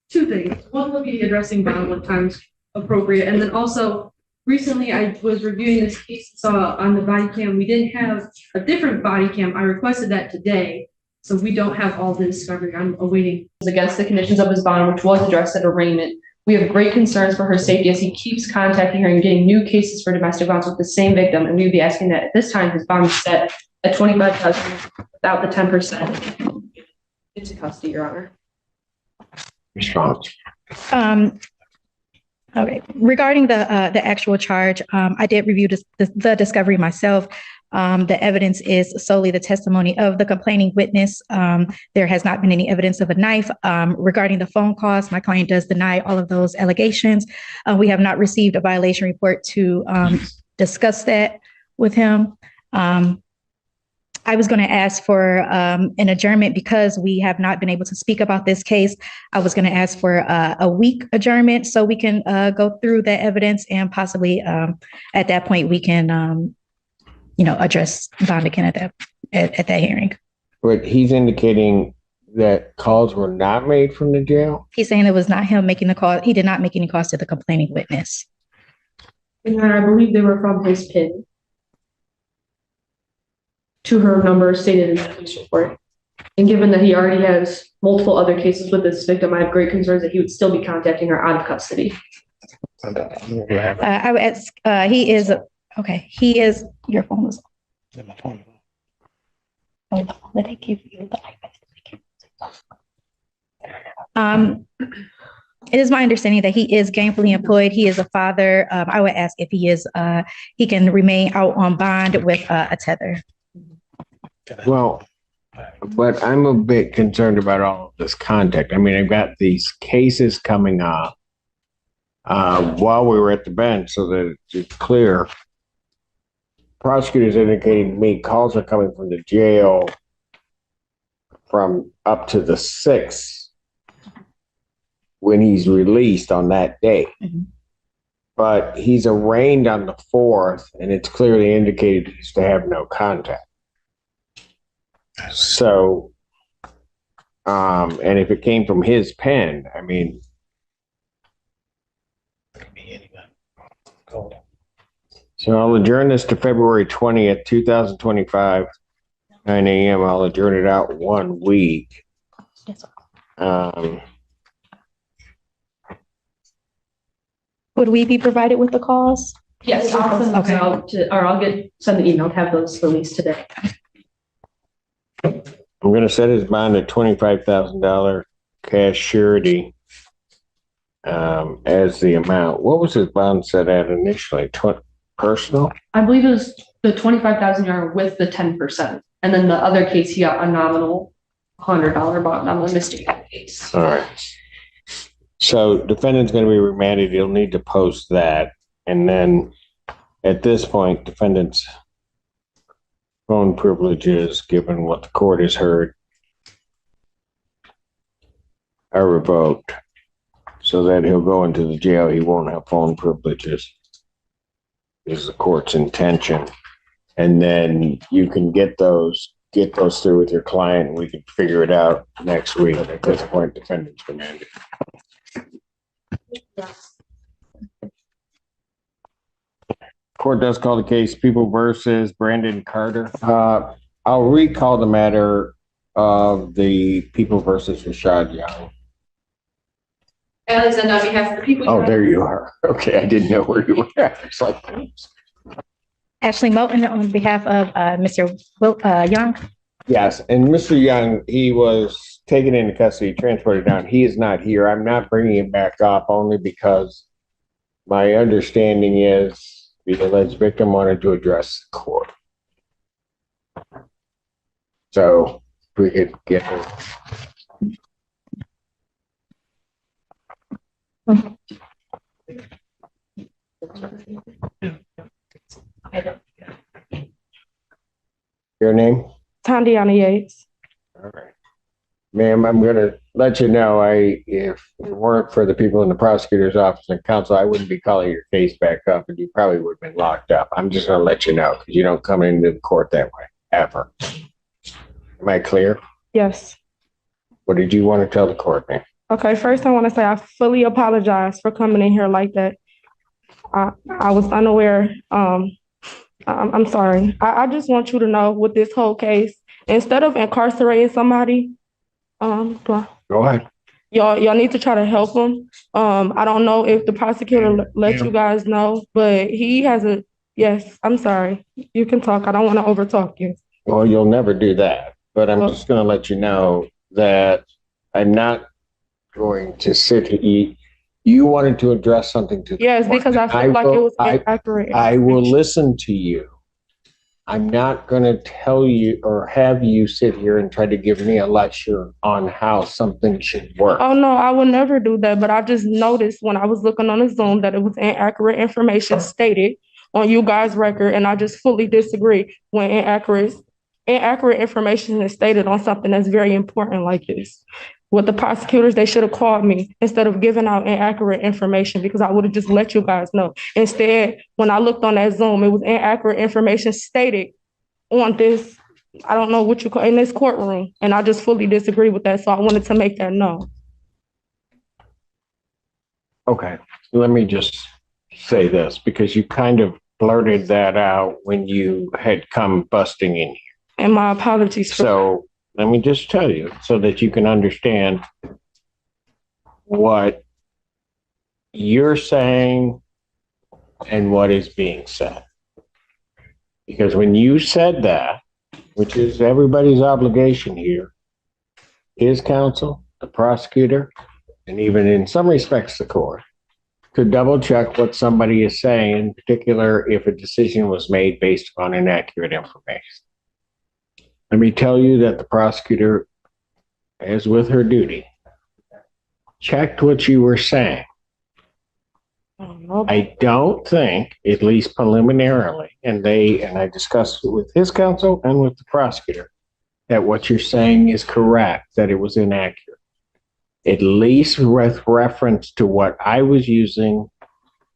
two things. One would be addressing bond when time's appropriate. And then also recently I was reviewing this case, saw on the body cam, we didn't have a different body cam. I requested that today. So we don't have all the discovery. I'm awaiting against the conditions of his bond, which was addressed at arraignment. We have great concerns for her safety as he keeps contacting her and getting new cases for domestic violence with the same victim. And we would be asking that at this time his bond is set at $25,000 without the 10%. Into custody, Your Honor. Response. Okay. Regarding the actual charge, I did review the discovery myself. The evidence is solely the testimony of the complaining witness. There has not been any evidence of a knife. Regarding the phone calls, my client does deny all of those allegations. We have not received a violation report to discuss that with him. I was going to ask for an adjournment because we have not been able to speak about this case. I was going to ask for a week adjournment so we can go through that evidence and possibly at that point we can address bond again at that hearing. But he's indicating that calls were not made from the jail? He's saying it was not him making the call. He did not make any calls to the complaining witness. And I believe they were from his PIN to her number stated in the police report. And given that he already has multiple other cases with this victim, I have great concerns that he would still be contacting her out of custody. I would ask, he is, okay, he is, your phone was on. My phone. Oh, did I give you the iPad? It is my understanding that he is gainfully employed. He is a father. I would ask if he can remain out on bond with a tether. Well, but I'm a bit concerned about all of this contact. I mean, I've got these cases coming up while we were at the bench so that it's clear. Prosecutors indicating to me calls are coming from the jail from up to the 6th when he's released on that day. Mm-hmm. But he's arraigned on the 4th, and it's clearly indicated he's to have no contact. So, and if it came from his pen, I mean, so I'll adjourn this to February 20th, 2025, 9 a.m. I'll adjourn it out 1 week. Would we be provided with the calls? Yes, I'll send those out or I'll send an email to have those released today. I'm going to set his bond at $25,000 cash surety as the amount. What was his bond set at initially? Personal? I believe it was the $25,000 with the 10%. And then the other case, he got a nominal $100 bond on the mistaken case. All right. So defendant's going to be remanded. He'll need to post that. And then at this point, defendant's phone privileges, given what the court has heard, are revoked so that he'll go into the jail. He won't have phone privileges. This is the court's intention. And then you can get those through with your client and we can figure it out next week. At this point, defendant's remanded. Court does call the case People versus Brandon Carter. I'll recall the matter of the People versus Rashad Young. Alexander, on behalf of the people. Oh, there you are. Okay, I didn't know where you were at. It's like, oops. Ashley Moulton on behalf of Mr. Young. Yes, and Mr. Young, he was taken into custody, transported down. He is not here. I'm not bringing him back up only because my understanding is the alleged victim wanted to address the court. So we could get her. Your name? Tandiana Yates. All right. Ma'am, I'm going to let you know, if it weren't for the people in the prosecutor's office and counsel, I wouldn't be calling your case back up and you probably would have been locked up. I'm just going to let you know because you don't come into the court that way, ever. Am I clear? Yes. What did you want to tell the court, ma'am? Okay, first I want to say I fully apologize for coming in here like that. I was unaware. I'm sorry. I just want you to know with this whole case, instead of incarcerating somebody, Go ahead. y'all need to try to help him. I don't know if the prosecutor let you guys know, but he has a, yes, I'm sorry. You can talk. I don't want to overtalk you. Well, you'll never do that, but I'm just going to let you know that I'm not going to sit here. You wanted to address something to the Yes, court. because I feel like it was inaccurate. I will listen to you. I'm not going to tell you or have you sit here and try to give me a lecture on how something should work. Oh, no, I would never do that. But I just noticed when I was looking on the Zoom that it was inaccurate information stated on you guys' record. And I just fully disagree when inaccurate information is stated on something that's very important like this. With the prosecutors, they should have called me instead of giving out inaccurate information because I would have just let you guys know. Instead, when I looked on that Zoom, it was inaccurate information stated on this, I don't know what you call, in this courtroom. And I just fully disagree with that. So I wanted to make that known. Okay, let me just say this because you kind of blurted that out when you had come busting in here. And my apologies. So let me just tell you so that you can understand what you're saying and what is being said. Because when you said that, which is everybody's obligation here, his counsel, the prosecutor, and even in some respects the court, to double check what somebody is saying, in particular if a decision was made based on inaccurate information. Let me tell you that the prosecutor, as with her duty, checked what you were saying. I don't think, at least preliminarily, and I discussed it with his counsel and with the prosecutor, that what you're saying is correct, that it was inaccurate. At least with reference to what I was using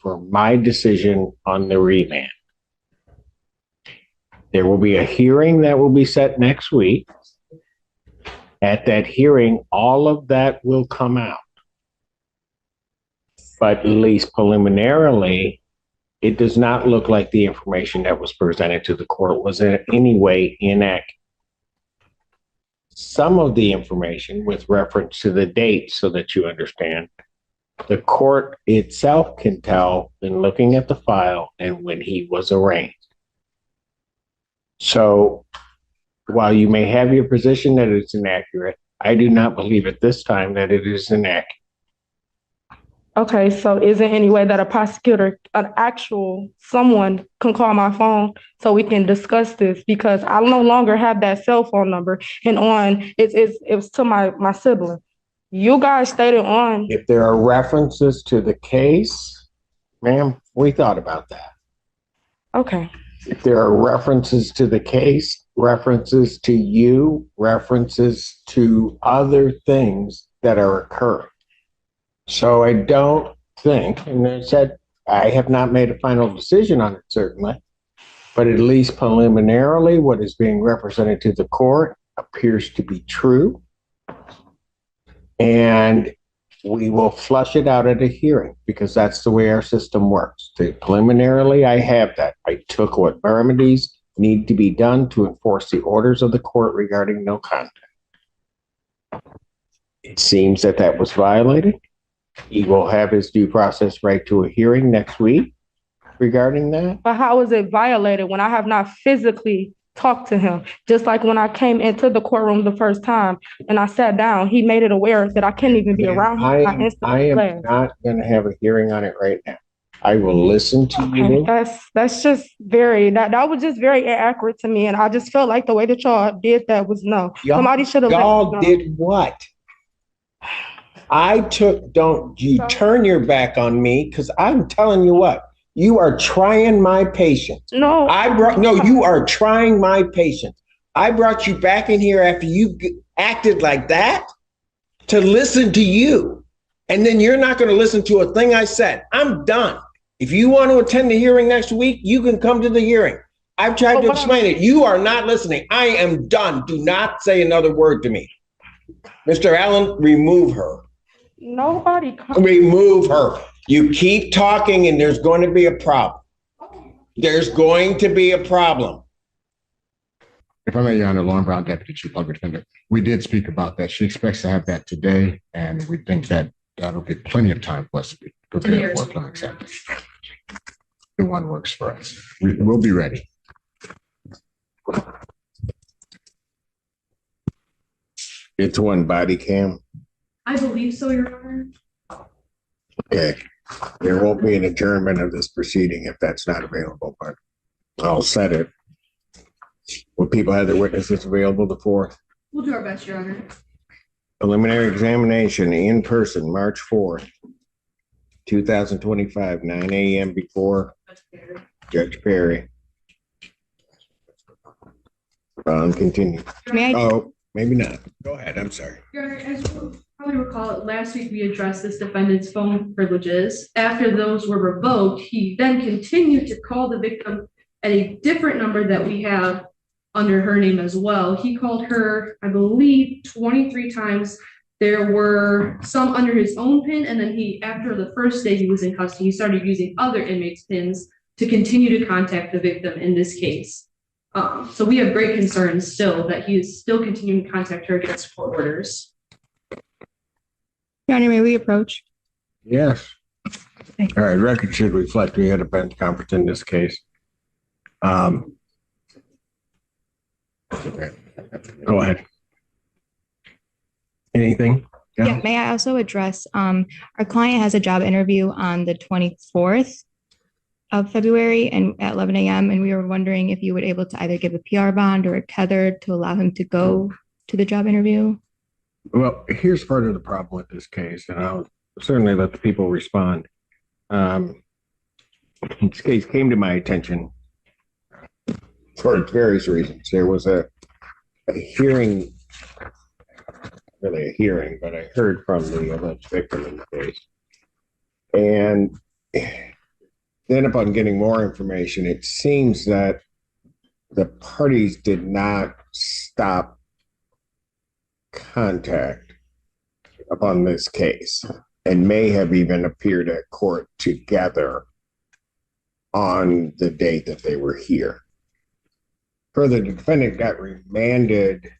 for my decision on the remand. There will be a hearing that will be set next week. At that hearing, all of that will come out. But at least preliminarily, it does not look like the information that was presented to the court was in any way inaccurate. Some of the information with reference to the date, so that you understand, the court itself can tell in looking at the file and when he was arraigned. So while you may have your position that it's inaccurate, I do not believe at this time that it is inaccurate. Okay, so is there any way that a prosecutor, someone can call my phone so we can discuss this? Because I no longer have that cell phone number and it was to my sibling. You guys stated on. If there are references to the case, ma'am, we thought about that. Okay. If there are references to the case, references to you, references to other things that are occurring. So I don't think, and I said, I have not made a final decision on it, certainly, but at least preliminarily, what is being represented to the court appears to be true. And we will flush it out at a hearing because that's the way our system works. Preliminarily, I have that. I took what remedies need to be done to enforce the orders of the court regarding no contact. It seems that that was violated. He will have his due process right to a hearing next week regarding that. But how is it violated when I have not physically talked to him? Just like when I came into the courtroom the first time and I sat down, he made it aware that I couldn't even be around him. I am not going to have a hearing on it right now. I will listen to you. That's just that was just very inaccurate to me. And I just felt like the way that y'all did that was no. Somebody should have. Y'all did what? Don't you turn your back on me, because I'm telling you what, you are trying my patience. No. You are trying my patience. I brought you back in here after you acted like that to listen to you. And then you're not going to listen to a thing I said. I'm done. If you want to attend the hearing next week, you can come to the hearing. I've tried to explain it. You are not listening. I am done. Do not say another word to me. Mr. Allen, remove her. Nobody. Remove her. You keep talking and there's going to be a problem. There's going to be a problem. If I may, Your Honor, Lauren Brown, Deputy Chief Public Defender, we did speak about that. She expects to have that today, and we think that that'll give plenty of time for us to be prepared for an examination. The one works for us. We'll be ready. It's one body cam. I believe so, Your Honor. Okay. There won't be an adjournment of this proceeding if that's not available, but I'll set it. Will people have their witnesses available the 4th? We'll do our best, Your Honor. Preliminary examination in person, March 4th, 2025, 9 a.m. before Judge Perry. Continue. May I? Oh, maybe not. Go ahead. I'm sorry. Your Honor, as you probably recall, last week we addressed this defendant's phone privileges. After those were revoked, he then continued to call the victim at a different number that we have under her name as well. He called her, I believe, 23 times. There were some under his own PIN, and then after the first day he was in custody, he started using other inmates' PINs to continue to contact the victim in this case. So we have great concerns still that he is still continuing to contact her against court orders. Your Honor, may we approach? Yes. All right. Record should reflect we had a bench conference in this case. Go ahead. Anything? Yeah, may I also address, our client has a job interview on the 24th of February and at 11 a.m. And we were wondering if you would able to either give a PR bond or a tether to allow him to go to the job interview. Well, here's part of the problem with this case, and I'll certainly let the people respond. This case came to my attention for various reasons. There was a hearing, really a hearing, but I heard from the alleged victim in the case. And then upon getting more information, it seems that the parties did not stop contact upon this case and may have even appeared at court together on the date that they were here. Further, the defendant got remanded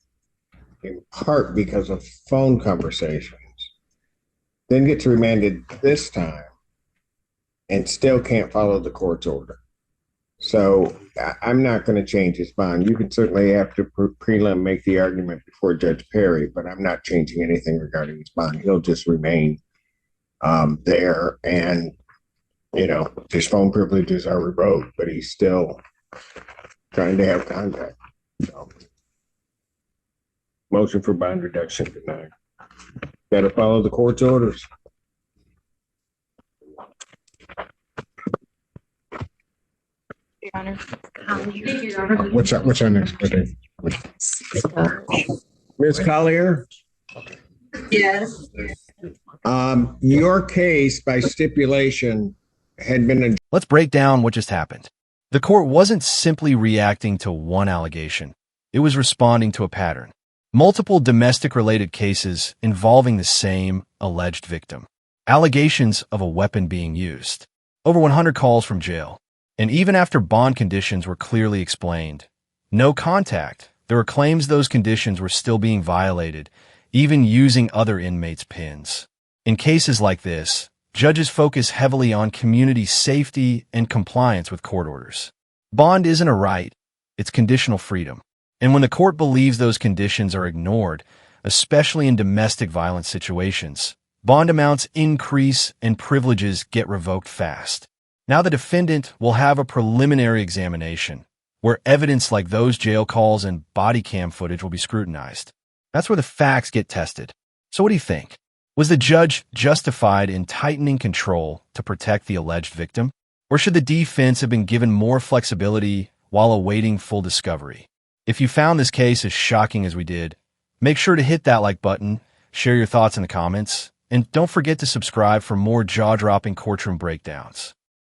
in part because of phone conversations, then gets remanded this time and still can't follow the court's order. So I'm not going to change his bond. You can certainly, after prelim, make the argument before Judge Perry, but I'm not changing anything regarding his bond. He'll just remain there, and his phone privileges are revoked, but he's still trying to have contact. So, motion for bond reduction denied. Got to follow the court's orders. Your Honor. Thank you, Your Honor. What's our next? Ms. Collier? Yes. Your case by stipulation had been. Let's break down what just happened. The court wasn't simply reacting to one allegation. It was responding to a pattern. Multiple domestic-related cases involving the same alleged victim. Allegations of a weapon being used. Over 100 calls from jail. And even after bond conditions were clearly explained, no contact, there were claims those conditions were still being violated, even using other inmates' PINs. In cases like this, judges focus heavily on community safety and compliance with court orders. Bond isn't a right, it's conditional freedom. And when the court believes those conditions are ignored, especially in domestic violence situations, bond amounts increase and privileges get revoked fast. Now the defendant will have a preliminary examination where evidence like those jail calls and body cam footage will be scrutinized. That's where the facts get tested. So what do you think? Was the judge justified in tightening control to protect the alleged victim? Or should the defense have been given more flexibility while awaiting full discovery? If you found this case as shocking as we did, make sure to hit that like button, share your thoughts in the comments, and don't forget to subscribe for more jaw-dropping courtroom breakdowns.